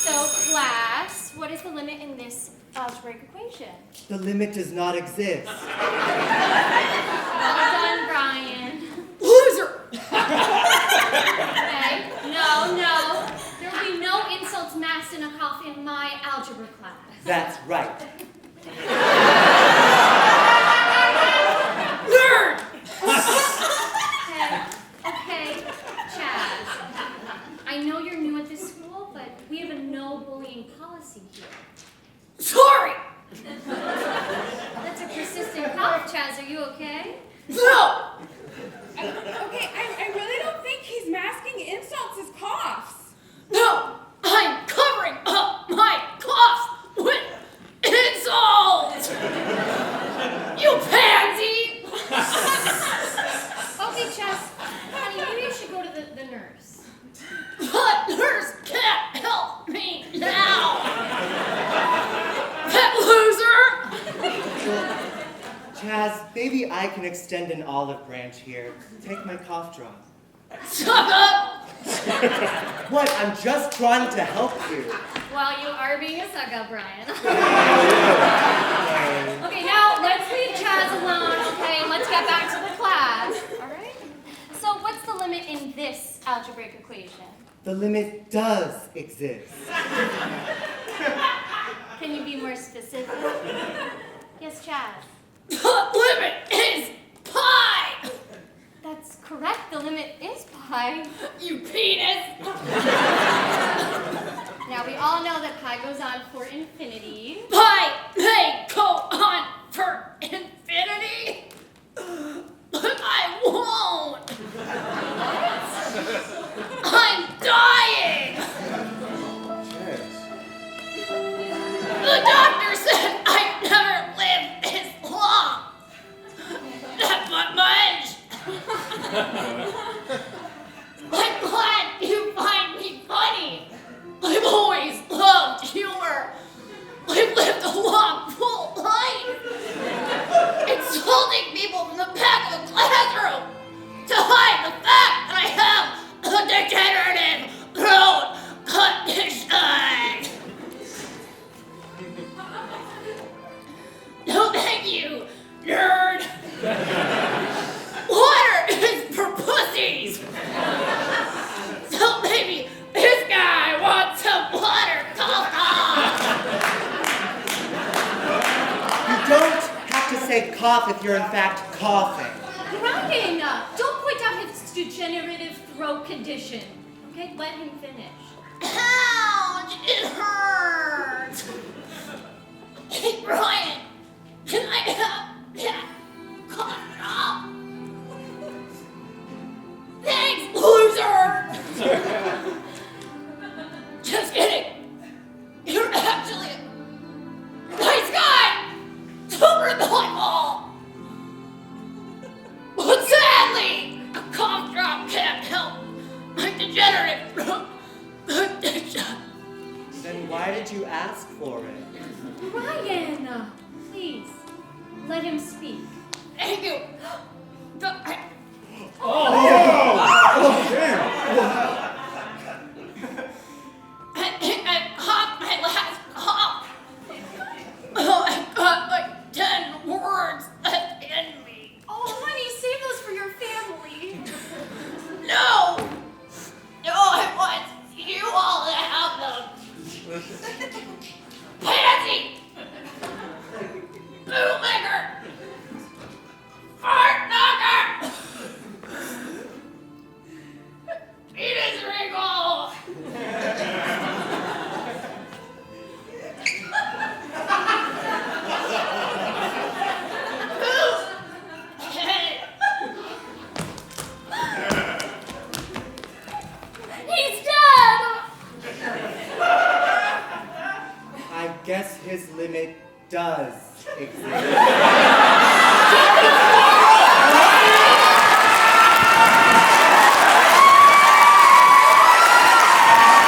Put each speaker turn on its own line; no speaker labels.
So, class, what is the limit in this algebraic equation?
The limit does not exist.
Well done, Brian.
Loser!
Okay, no. There will be no insults masked in a cough in my algebra class.
That's right.
Nerd!
Okay, Chaz. I know you're new at this school, but we have a no bullying policy here.
Sorry!
That's a persistent cough, Chaz. Are you okay?
No!
Okay, I really don't think he's masking insults as coughs.
No! I'm covering up my coughs with insults! You pansy!
Okay, Chaz. Honey, maybe you should go to the nurse.
But nurse can't help me now! That loser!
Chaz, maybe I can extend an olive branch here. Take my cough drop.
Suck up!
What? I'm just trying to help you.
Well, you are being a suck-up, Brian.
Okay.
Okay, now let's leave Chaz alone, okay? And let's get back to the class, all right? So what's the limit in this algebraic equation?
The limit does exist.
Can you be more specific? Yes, Chaz.
The limit is pi!
That's correct. The limit is pi.
You penis!
Now, we all know that pi goes on for infinity.
Pi may go on for infinity, but I won't. I'm dying. The doctor said I'd never live as long. That's not much. I'm glad you find me funny. I've always loved humor. I've lived a long, full life. Insulting people from the back of the classroom to hide the fact that I have a degenerative throat condition. No thank you, nerd. Water is for pussies. So maybe this guy wants some water.
You don't have to say cough if you're in fact coughing.
Brian, don't point out his degenerative throat condition. Okay, let him finish.
Ouch, it hurts. Hey, Brian, can I have that cough drop? Thanks, loser. Just kidding. You're actually a nice guy. Tougher than my mom. But sadly, a cough drop can't help my degenerative throat condition.
Then why did you ask for it?
Brian, please, let him speak.
Thank you. I caught my last cough. Oh, I've got like 10 words left in me.
Oh, honey, save those for your family.
No, I want you all to have them. Pansy! Bootlicker! Fart knocker! Penis wrinkle!
He's dead!
I guess his limit does exist.